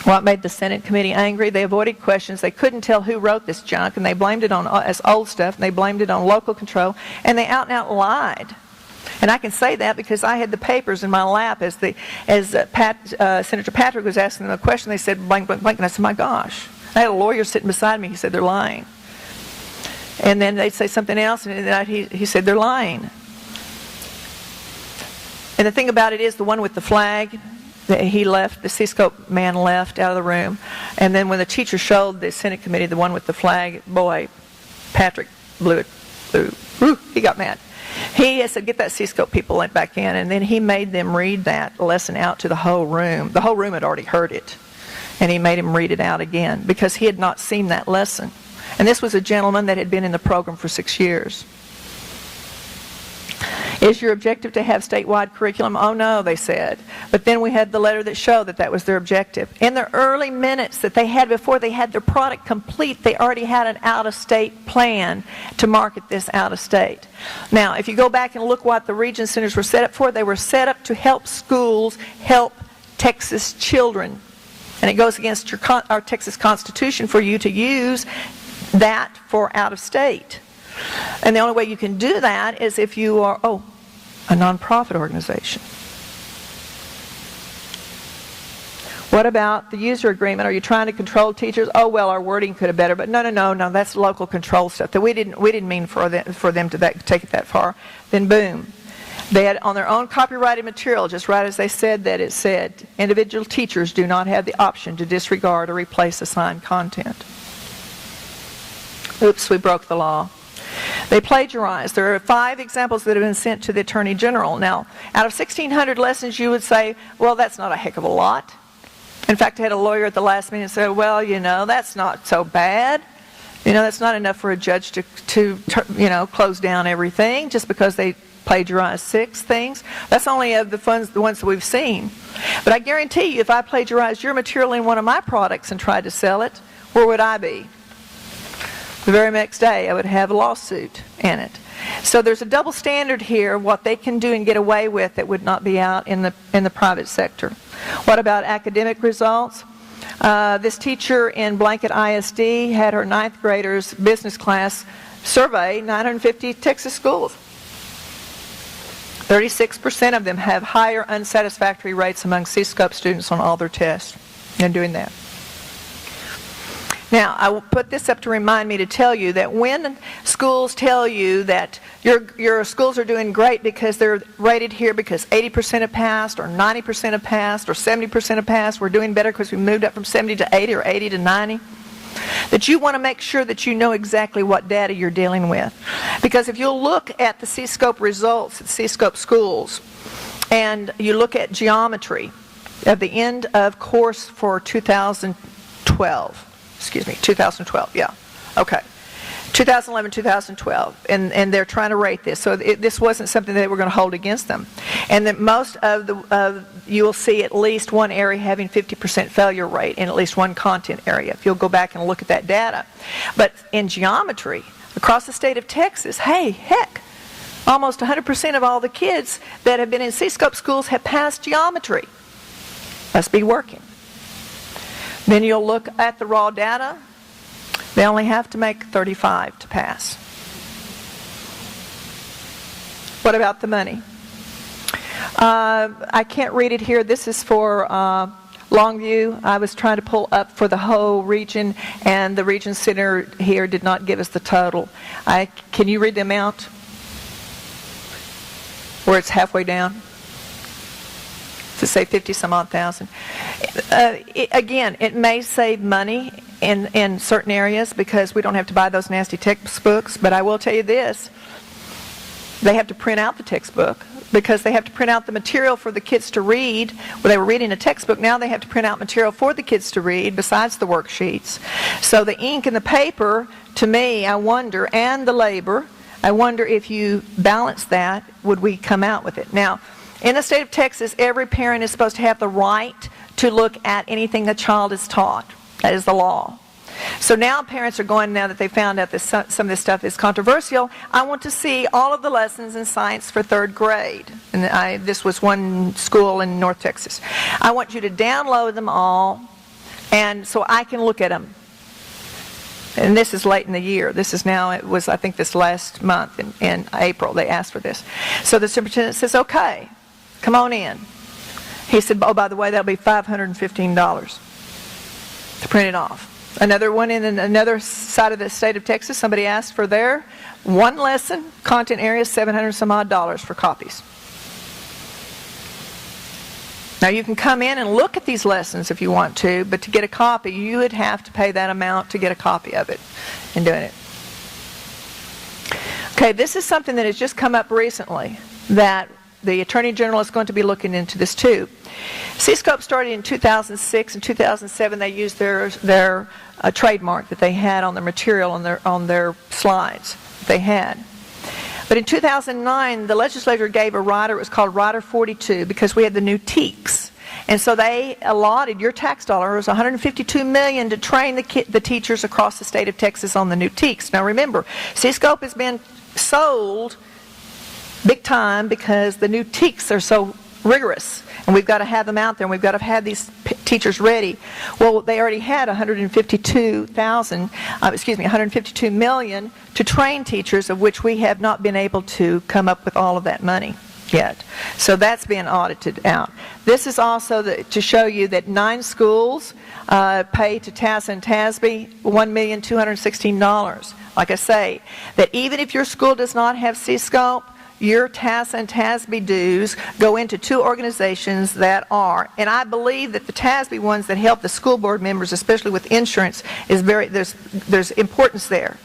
What made the Senate committee angry? They avoided questions. They couldn't tell who wrote this junk, and they blamed it on as old stuff, and they blamed it on local control, and they out and out lied. And I can say that because I had the papers in my lap as Senator Patrick was asking them a question. They said blank, blank, blank, and I said, my gosh. I had a lawyer sitting beside me. He said, they're lying. And then they'd say something else, and he said, they're lying. And the thing about it is, the one with the flag, he left, the CSCOPE man left out of the room. And then when the teacher showed the Senate committee the one with the flag, boy, Patrick blew it. He got mad. He said, get that CSCOPE people back in. And then he made them read that lesson out to the whole room. The whole room had already heard it. And he made him read it out again because he had not seen that lesson. And this was a gentleman that had been in the program for 6 years. Is your objective to have statewide curriculum? Oh no, they said. But then we had the letter that showed that that was their objective. In the early minutes that they had before they had their product complete, they already had an out-of-state plan to market this out-of-state. Now, if you go back and look what the region centers were set up for, they were set up to help schools help Texas children. And it goes against our Texas Constitution for you to use that for out-of-state. And the only way you can do that is if you are, a nonprofit organization. What about the user agreement? Are you trying to control teachers? Oh, well, our wording could have better, but no, that's local control stuff. That we didn't mean for them to take it that far. Then boom. They had on their own copyrighted material, just right as they said that it said, individual teachers do not have the option to disregard or replace assigned content. Oops, we broke the law. They plagiarized. There are 5 examples that have been sent to the Attorney General. Now, out of 1,600 lessons, you would say, well, that's not a heck of a lot. In fact, I had a lawyer at the last minute say, well, that's not so bad. That's not enough for a judge to close down everything just because they plagiarized 6 things. That's only of the ones that we've seen. But I guarantee you, if I plagiarized your material in one of my products and tried to sell it, where would I be? The very next day, I would have a lawsuit in it. So there's a double standard here, what they can do and get away with that would not be out in the private sector. What about academic results? This teacher in Blanket ISD had her 9th graders business class survey 950 Texas schools. 36% of them have higher unsatisfactory rates among CSCOPE students on all their tests in doing that. Now, I will put this up to remind me to tell you that when schools tell you that your schools are doing great because they're rated here because 80% have passed, or 90% have passed, or 70% have passed, we're doing better because we moved up from 70 to 80 or 80 to 90, that you want to make sure that you know exactly what data you're dealing with. Because if you'll look at the CSCOPE results at CSCOPE schools, and you look at geometry at the end of course for 2012, yeah. Okay. 2011, 2012. And they're trying to rate this. So this wasn't something that they were going to hold against them. And that most of you will see at least one area having 50% failure rate in at least one content area, if you'll go back and look at that data. But in geometry, across the state of Texas, heck, almost 100% of all the kids that have been in CSCOPE schools have passed geometry. Must be working. Then you'll look at the raw data. They only have to make 35 to pass. What about the money? I can't read it here. This is for Longview. I was trying to pull up for the whole region, and the region center here did not give us the total. Can you read the amount? Where it's halfway down? To say 50-some-odd thousand. Again, it may save money in certain areas because we don't have to buy those nasty textbooks, but I will tell you this. They have to print out the textbook because they have to print out the material for the kids to read. Well, they were reading a textbook. Now they have to print out material for the kids to read besides the worksheets. So the ink and the paper, to me, I wonder, and the labor, I wonder if you balance that, would we come out with it? Now, in the state of Texas, every parent is supposed to have the right to look at anything the child is taught. That is the law. So now parents are going, now that they found out that some of this stuff is controversial, I want to see all of the lessons in science for 3rd grade. And this was one school in North Texas. I want you to download them all, And so I can look at them. And this is late in the year. This is now, it was, I think, this last month in April, they asked for this. So the superintendent says, okay, come on in. He said, oh, by the way, that'll be $515 to print it off. Another one in another side of the state of Texas, somebody asked for their one lesson, content area, $700 some odd for copies. Now you can come in and look at these lessons if you want to, but to get a copy, you would have to pay that amount to get a copy of it and doing it. Okay, this is something that has just come up recently that the Attorney General is going to be looking into this too. CSCOPE started in 2006. In 2007, they used their trademark that they had on their material on their slides they had. But in 2009, the legislature gave a rider, it was called Rider 42, because we had the new TEKS. And so they allotted your tax dollars, $152 million, to train the teachers across the state of Texas on the new TEKS. Now remember, CSCOPE has been sold big time because the new TEKS are so rigorous. And we've got to have them out there, and we've got to have these teachers ready. Well, they already had $152 million to train teachers, of which we have not been able to come up with all of that money yet. So that's being audited out. This is also to show you that 9 schools pay to TASA and TASB $1,216,000. Like I say, that even if your school does not have CSCOPE, your TASA and TASB dues go into 2 organizations that are, and I believe that the TASB ones that help the school board members, especially with insurance, is there's importance there.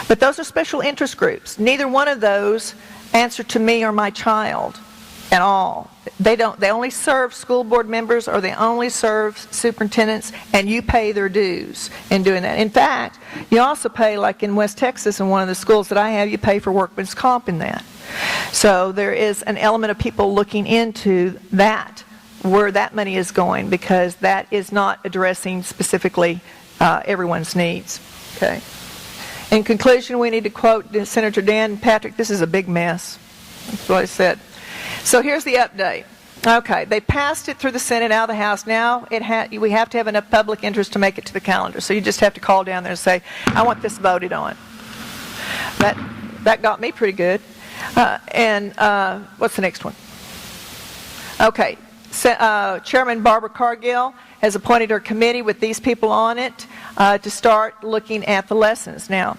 But those are special interest groups. Neither one of those answer to me or my child at all. They only serve school board members, or they only serve superintendents, and you pay their dues in doing that. In fact, you also pay, like in West Texas, in one of the schools that I have, you pay for workman's comp in that. So there is an element of people looking into that, where that money is going, because that is not addressing specifically everyone's needs. Okay. In conclusion, we need to quote Senator Dan Patrick, this is a big mess. That's what I said. So here's the update. Okay, they passed it through the Senate, out of the House. Now we have to have enough public interest to make it to the calendar. So you just have to call down there and say, I want this voted on. That got me pretty good. What's the next one? Okay, Chairman Barbara Cargill has appointed her committee with these people on it to start looking at the lessons. Now,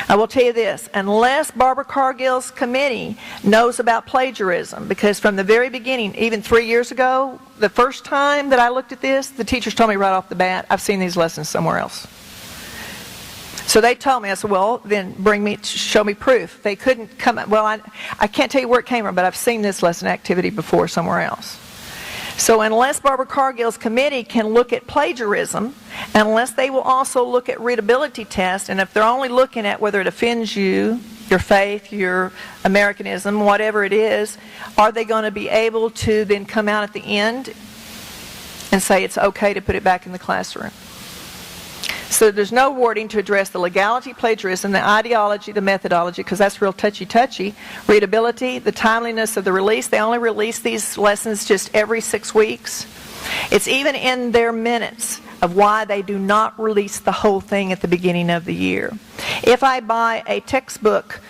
I will tell you this, unless Barbara Cargill's committee knows about plagiarism, because from the very beginning, even 3 years ago, the first time that I looked at this, the teachers told me right off the bat, I've seen these lessons somewhere else. So they told me, I said, well, then show me proof. They couldn't come up, well, I can't tell you where it came from, but I've seen this lesson activity before somewhere else. So unless Barbara Cargill's committee can look at plagiarism, unless they will also look at readability tests, and if they're only looking at whether it offends you, your faith, your Americanism, whatever it is, are they going to be able to then come out at the end and say it's okay to put it back in the classroom? So there's no wording to address the legality, plagiarism, the ideology, the methodology, because that's real touchy-touchy. Readability, the timeliness of the release. They only release these lessons just every 6 weeks. It's even in their minutes of why they do not release the whole thing at the beginning of the year. If I buy a textbook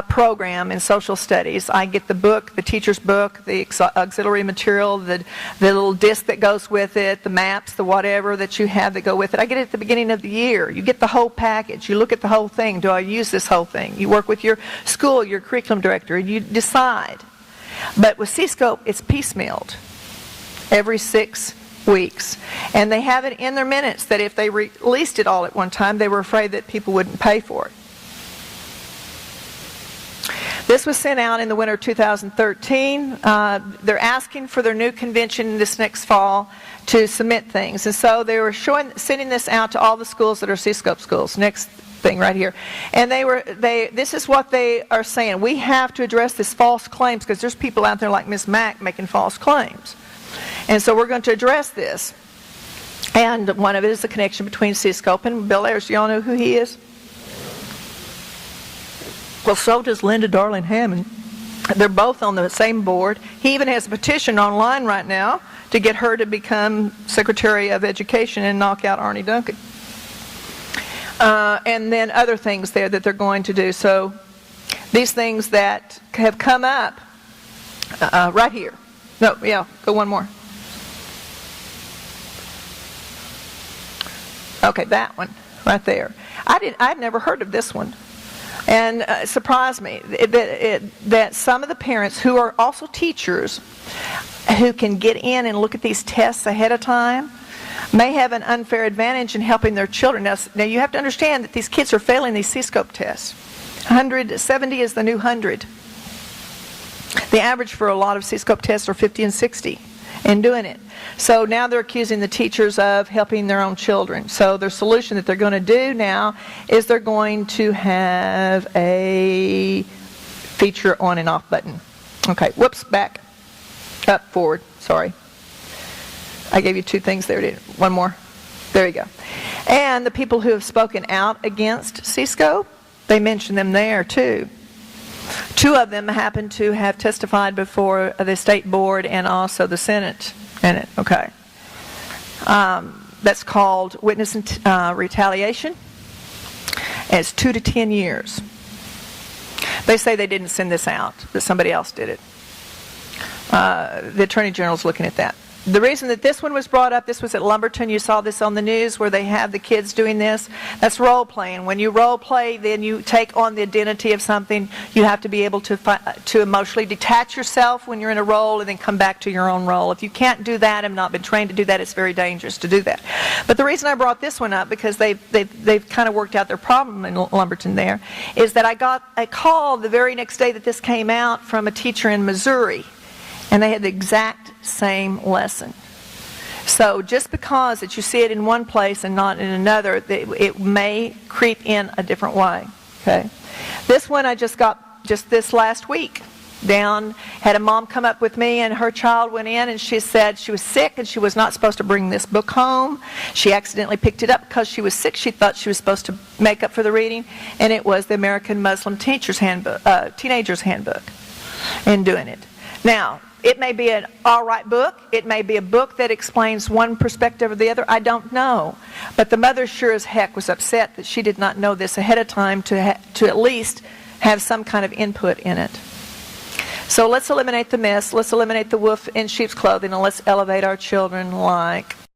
program in social studies, I get the book, the teacher's book, the auxiliary material, the little disc that goes with it, the maps, the whatever that you have that go with it. I get it at the beginning of the year. You get the whole package. You look at the whole thing. Do I use this whole thing? You work with your school, your curriculum director, and you decide. But with CSCOPE, it's piecemealed every 6 weeks. And they have it in their minutes that if they released it all at one time, they were afraid that people wouldn't pay for it. This was sent out in the winter of 2013. They're asking for their new convention this next fall to submit things. And so they were sending this out to all the schools that are CSCOPE schools. Next thing right here. And this is what they are saying. We have to address this false claims, because there's people out there like ms.mac making false claims. And so we're going to address this. And one of it is the connection between CSCOPE and Bill Ayers. Do y'all know who he is? Well, so does Linda Darling Hammond. They're both on the same board. He even has a petition online right now to get her to become Secretary of Education and knock out Arnie Duncan. And then other things there that they're going to do. So these things that have come up right here. No, yeah, go one more. Okay, that one right there. I'd never heard of this one. And it surprised me that some of the parents who are also teachers who can get in and look at these tests ahead of time may have an unfair advantage in helping their children. Now you have to understand that these kids are failing these CSCOPE tests. 170 is the new 100. The average for a lot of CSCOPE tests are 50 and 60 in doing it. So now they're accusing the teachers of helping their own children. So their solution that they're going to do now is they're going to have a feature on and off button. Okay, whoops, back, up, forward, sorry. I gave you two things there, didn't I? One more. There you go. And the people who have spoken out against CSCOPE, they mention them there too. Two of them happen to have testified before the state board and also the Senate in it. Okay. That's called witness retaliation. And it's 2 to 10 years. They say they didn't send this out, that somebody else did it. The Attorney General's looking at that. The reason that this one was brought up, this was at Lumberton. You saw this on the news where they have the kids doing this. That's role playing. When you role play, then you take on the identity of something. You have to be able to emotionally detach yourself when you're in a role and then come back to your own role. If you can't do that and not been trained to do that, it's very dangerous to do that. But the reason I brought this one up, because they've kind of worked out their problem in Lumberton there, is that I got a call the very next day that this came out from a teacher in Missouri. And they had the exact same lesson. So just because that you see it in one place and not in another, it may creep in a different way. Okay. This one I just got just this last week. Had a mom come up with me, and her child went in and she said she was sick and she was not supposed to bring this book home. She accidentally picked it up because she was sick. She thought she was supposed to make up for the reading, and it was the American Muslim Teacher's Handbook, Teenager's Handbook, in doing it. Now, it may be an all right book. It may be a book that explains one perspective or the other. I don't know. But the mother sure as heck was upset that she did not know this ahead of time to at least have some kind of input in it. So let's eliminate the mess. Let's eliminate the wolf in sheep's clothing, and let's elevate our children like